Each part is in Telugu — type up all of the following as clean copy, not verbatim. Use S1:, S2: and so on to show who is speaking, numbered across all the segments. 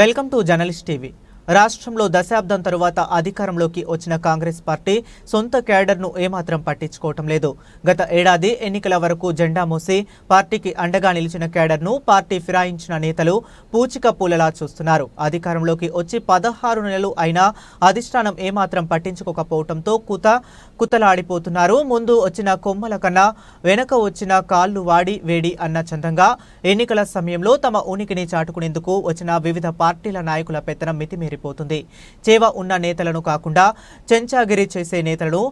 S1: Welcome to journalist TV. రాష్ట్రంలో దశాబ్దం తరువాత అధికారంలోకి వచ్చిన కాంగ్రెస్ పార్టీ సొంత క్యాడర్ను ఏమాత్రం పట్టించుకోవటం లేదు. గత ఏడాది ఎన్నికల వరకు జెండా మోసి పార్టీకి అండగా నిలిచిన క్యాడర్ను పార్టీ ఫిరాయించిన నేతలు పూచిక పూలలా చూస్తున్నారు. అధికారంలోకి వచ్చి 16 నెలలు అయినా అధిష్టానం ఏమాత్రం పట్టించుకోకపోవడంతో కుతలాడిపోతున్నారు. ముందు వచ్చిన కొమ్మల కన్నా వెనక వచ్చిన కాళ్ళు వాడి వేడి అన్న చందంగా ఎన్నికల సమయంలో తమ ఉనికిని చాటుకునేందుకు వచ్చిన వివిధ పార్టీల నాయకుల పెత్తనం మితిమీరి పోతుంది. చేవ ఉన్న నేతలను కాకుండా చెంచాగిరి చేసే నేతలను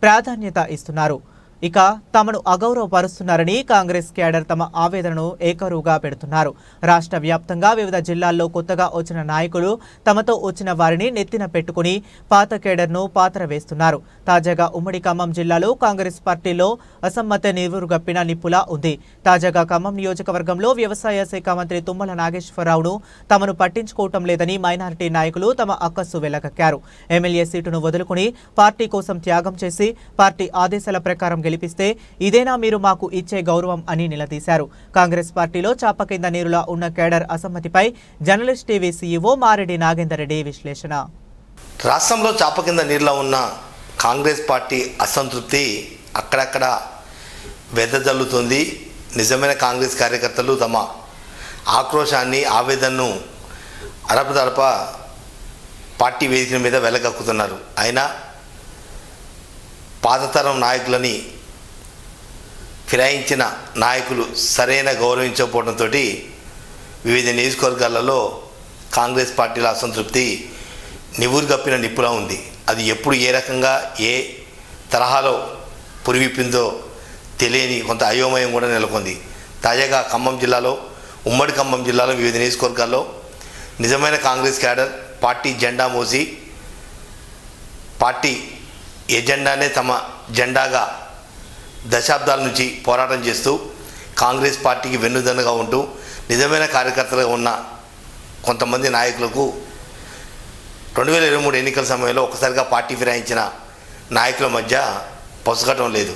S1: ప్రాధాన్యత ఇస్తున్నారు. ఇక తమను అగౌరవపరుస్తున్నారని కాంగ్రెస్ క్యాడర్ తమ ఆవేదనను ఏకరువుగా పెడుతున్నారు. రాష్ట్ర వ్యాప్తంగా వివిధ జిల్లాల్లో కొత్తగా వచ్చిన నాయకులు తమతో వచ్చిన వారిని నెత్తిన పెట్టుకుని పాత క్యాడర్ను పాతర వేస్తున్నారు. తాజాగా ఉమ్మడి ఖమ్మం జిల్లాలో కాంగ్రెస్ పార్టీలో అసమ్మతి నివురుగప్పిన నిప్పులా ఉంది. తాజాగా ఖమ్మం నియోజకవర్గంలో వ్యవసాయ శాఖ మంత్రి తుమ్మల నాగేశ్వరరావును తమను పట్టించుకోవటం లేదని మైనారిటీ నాయకులు తమ అక్కస్సు వెళ్లగక్కారు. ఎమ్మెల్యే సీటును వదులుకుని పార్టీ కోసం త్యాగం చేసి పార్టీ ఆదేశాల ప్రకారం గెలిపిస్తే ఇదేనా మీరు మాకు ఇచ్చే గౌరవం అని నిలదీశారు. కాంగ్రెస్ పార్టీలో చాప కింద నీరులా ఉన్న కేడర్ అసమ్మతిపై journalist TV CEO Mareddy Nagender Reddy విశ్లేషణ.
S2: రాష్ట్రంలో చాప కింద నీరులా ఉన్న కాంగ్రెస్ పార్టీ అసంతృప్తి అక్కడక్కడ వెదజల్లుతుంది. నిజమైన కాంగ్రెస్ కార్యకర్తలు తమ ఆక్రోశాన్ని ఆవేదనను అడపదడప పార్టీ వేదికల మీద వెలగక్కుతున్నారు. అయినా పాతతరం నాయకులని ఫిరాయించిన నాయకులు సరైన గౌరవించకపోవడంతో వివిధ నియోజకవర్గాలలో కాంగ్రెస్ పార్టీల అసంతృప్తి నివురుగప్పిన నిప్పులా ఉంది. అది ఎప్పుడు ఏ రకంగా ఏ తరహాలో పురివిప్పిందో తెలియని కొంత అయోమయం కూడా నెలకొంది. తాజాగా ఖమ్మం జిల్లాలో ఉమ్మడి ఖమ్మం జిల్లాలో వివిధ నియోజకవర్గాల్లో నిజమైన కాంగ్రెస్ క్యాడర్ పార్టీ జెండా మోసి పార్టీ ఎజెండానే తమ జెండాగా దశాబ్దాల నుంచి పోరాటం చేస్తూ కాంగ్రెస్ పార్టీకి వెన్నుదన్నుగా ఉంటూ నిజమైన కార్యకర్తలుగా ఉన్న కొంతమంది నాయకులకు 2023 ఎన్నికల సమయంలో ఒకసారిగా పార్టీ ఫిరాయించిన నాయకుల మధ్య పొసగటం లేదు.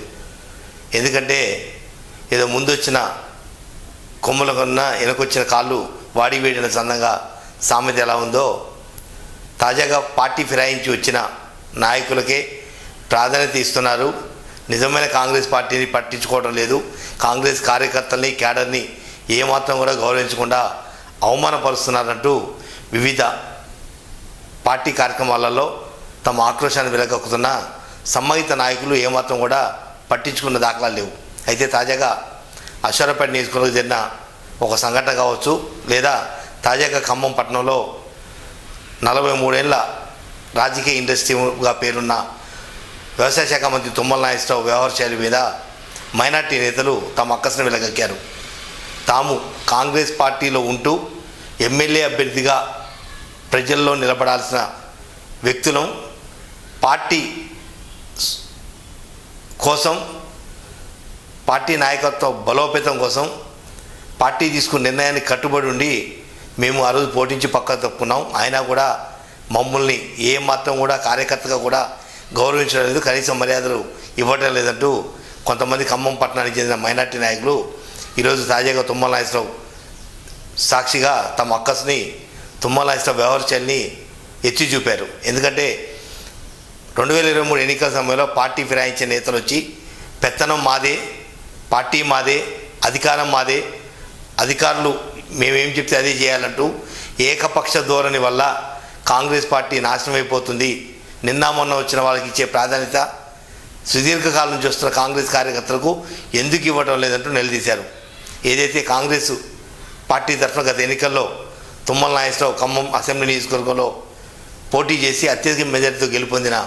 S2: ఎందుకంటే ఏదో ముందు వచ్చిన కొమ్మల కన్నా వెనకొచ్చిన కాళ్ళు వాడి వేడిన చందంగా సామెత ఎలా ఉందో తాజాగా పార్టీ ఫిరాయించి వచ్చిన నాయకులకే ప్రాధాన్యత ఇస్తున్నారు. నిజమైన కాంగ్రెస్ పార్టీని పట్టించుకోవడం లేదు. కాంగ్రెస్ కార్యకర్తల్ని క్యాడర్ని ఏమాత్రం కూడా గౌరవించకుండా అవమానపరుస్తున్నారంటూ వివిధ పార్టీ కార్యక్రమాలలో తమ ఆక్రోశాన్ని వెలగక్కుతున్న సంబంధిత నాయకులు ఏమాత్రం కూడా పట్టించుకున్న దాఖలాలు లేవు. అయితే తాజాగా అశ్వరపేట నియోజకవర్గంలో జరిగిన ఒక సంఘటన కావచ్చు, లేదా తాజాగా ఖమ్మం పట్టణంలో 43 ఏళ్ల రాజకీయ ఇండస్ట్రీగా పేరున్న వ్యవసాయ శాఖ మంత్రి తుమ్మల నాగేశ్వరరావు వ్యవహార శైలి మీద మైనార్టీ నేతలు తమ అక్కసును వెలగక్కారు. తాము కాంగ్రెస్ పార్టీలో ఉంటూ ఎమ్మెల్యే అభ్యర్థిగా ప్రజల్లో నిలబడాల్సిన వ్యక్తులను పార్టీ కోసం, పార్టీ నాయకత్వ బలోపేతం కోసం పార్టీ తీసుకున్న నిర్ణయానికి కట్టుబడి ఉండి మేము ఆ రోజు పోటించి పక్కకు తప్పుకున్నాం. అయినా కూడా మమ్మల్ని ఏ మాత్రం కూడా కార్యకర్తగా కూడా గౌరవించడం లేదు, కనీసం మర్యాదలు ఇవ్వటం లేదంటూ కొంతమంది ఖమ్మం పట్టణానికి చెందిన మైనార్టీ నాయకులు ఈరోజు తాజాగా తుమ్మల నాగేశ్వరరావు సాక్షిగా తమ అక్కసుని తుమ్మల నాగేశ్వరరావు వ్యవహరించాలని ఎత్తి చూపారు. ఎందుకంటే 2023 ఎన్నికల సమయంలో పార్టీ ఫిరాయించే నేతలు వచ్చి పెత్తనం మాదే, పార్టీ మాదే, అధికారం మాదే, అధికారులు మేమేం చెప్తే అదే చేయాలంటూ ఏకపక్ష ధోరణి వల్ల కాంగ్రెస్ పార్టీ నాశనం అయిపోతుంది. నిన్న మొన్న వచ్చిన వాళ్ళకి ఇచ్చే ప్రాధాన్యత సుదీర్ఘకాలం నుంచి వస్తున్న కాంగ్రెస్ కార్యకర్తలకు ఎందుకు ఇవ్వడం లేదంటూ నిలదీశారు. ఏదైతే కాంగ్రెస్ పార్టీ తరఫున గత ఎన్నికల్లో తుమ్మల నాగేశ్వరరావు ఖమ్మం అసెంబ్లీ నియోజకవర్గంలో పోటీ చేసి అత్యధిక మెజార్టీతో గెలుపొందిన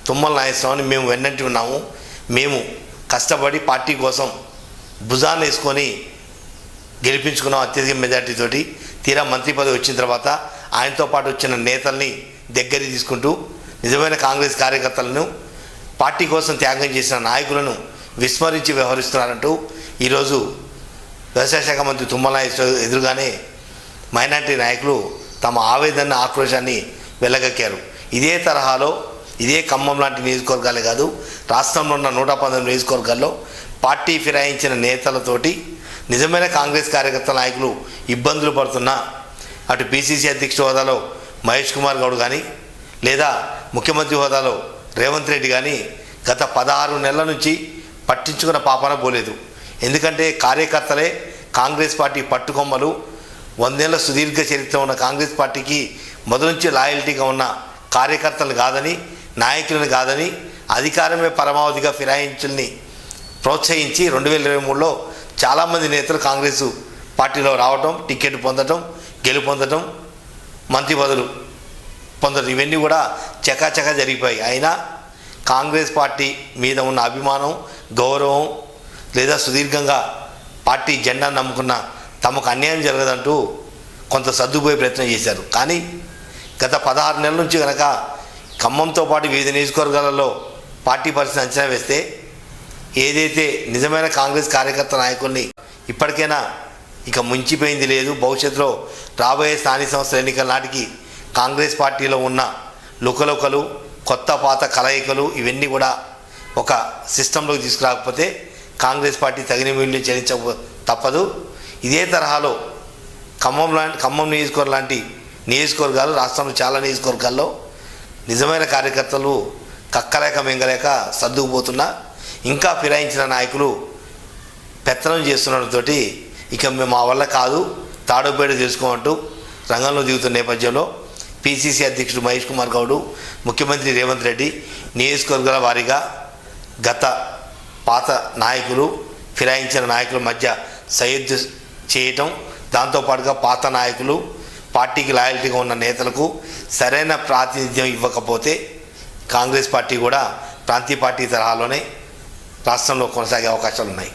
S2: తుమ్మల నాగేశ్వరరావుని మేము వెన్నంటి ఉన్నాము. మేము కష్టపడి పార్టీ కోసం భుజాన్ని వేసుకొని గెలిపించుకున్నాం అత్యధిక మెజార్టీతోటి. తీరా మంత్రి పదవి వచ్చిన తర్వాత ఆయనతో పాటు వచ్చిన నేతల్ని దగ్గరికి తీసుకుంటూ నిజమైన కాంగ్రెస్ కార్యకర్తలను, పార్టీ కోసం త్యాగం చేసిన నాయకులను విస్మరించి వ్యవహరిస్తున్నారంటూ ఈరోజు వ్యవసాయ శాఖ మంత్రి తుమ్మల నాగేశ్వరరావు ఎదురుగానే మైనార్టీ నాయకులు తమ ఆవేదన, ఆక్రోశాన్ని వెళ్ళగక్కారు. ఇదే తరహాలో ఇదే ఖమ్మం లాంటి నియోజకవర్గాలే కాదు, రాష్ట్రంలో ఉన్న 119 నియోజకవర్గాల్లో పార్టీ ఫిరాయించిన నేతలతోటి నిజమైన కాంగ్రెస్ కార్యకర్త నాయకులు ఇబ్బందులు పడుతున్నా అటు పిసిసి అధ్యక్షుడు హోదాలో మహేష్ కుమార్ గౌడ్ కానీ, లేదా ముఖ్యమంత్రి హోదాలో రేవంత్ రెడ్డి కానీ గత 16 నెలల నుంచి పట్టించుకున్న పాపాన పోలేదు. ఎందుకంటే కార్యకర్తలే కాంగ్రెస్ పార్టీ పట్టుకొమ్మలు. 100 ఏళ్ల సుదీర్ఘ చరిత్ర ఉన్న కాంగ్రెస్ పార్టీకి మొదటి నుంచి లాయల్టీగా ఉన్న కార్యకర్తలు కాదని, నాయకులను కాదని, అధికారమే పరమావధిగా ఫిరాయించుల్ని ప్రోత్సహించి 2023లో చాలామంది నేతలు కాంగ్రెస్ పార్టీలో రావటం, టికెట్ పొందటం, గెలుపొందటం, మంత్రి పదవులు పొందడం, ఇవన్నీ కూడా చకాచకా జరిగిపోయాయి. అయినా కాంగ్రెస్ పార్టీ మీద ఉన్న అభిమానం, గౌరవం, లేదా సుదీర్ఘంగా పార్టీ జెండాను నమ్ముకున్న తమకు అన్యాయం జరగదంటూ కొంత సర్దుపోయే ప్రయత్నం చేశారు. కానీ గత 16 నెలల నుంచి కనుక ఖమ్మంతో పాటు వివిధ నియోజకవర్గాలలో పార్టీ పరిస్థితి అంచనా వేస్తే ఏదైతే నిజమైన కాంగ్రెస్ కార్యకర్త నాయకుల్ని ఇప్పటికైనా ఇక ముంచిపోయింది లేదు. భవిష్యత్తులో రాబోయే స్థానిక సంస్థల ఎన్నికల నాటికి కాంగ్రెస్ పార్టీలో ఉన్న లుకలుకలు, కొత్త పాత కలయికలు ఇవన్నీ కూడా ఒక సిస్టంలోకి తీసుకురాకపోతే కాంగ్రెస్ పార్టీ తగిన మూల్యం చెల్లించ తప్పదు. ఇదే తరహాలో ఖమ్మం నియోజకవర్గం లాంటి నియోజకవర్గాలు, రాష్ట్రంలో చాలా నియోజకవర్గాల్లో నిజమైన కార్యకర్తలు కక్కలేక మింగలేక సర్దుకుపోతున్నా ఇంకా ఫిరాయించిన నాయకులు పెత్తనం చేస్తున్నతో ఇక మేము మా వల్ల కాదు, తాడోపేడ తెలుసుకోమంటూ రంగంలో దిగుతున్న నేపథ్యంలో పిసిసి అధ్యక్షుడు మహేష్ కుమార్ గౌడ్, ముఖ్యమంత్రి రేవంత్ రెడ్డి నియోజకవర్గాల వారీగా గత పాత నాయకులు, ఫిరాయించిన నాయకుల మధ్య సయోధ్య చేయటం, దాంతోపాటుగా పాత నాయకులు, పార్టీకి లాయల్టీగా ఉన్న నేతలకు సరైన ప్రాతినిధ్యం ఇవ్వకపోతే కాంగ్రెస్ పార్టీ కూడా ప్రాంతీయ పార్టీ తరహాలోనే రాష్ట్రంలో కొనసాగే అవకాశాలు ఉన్నాయి.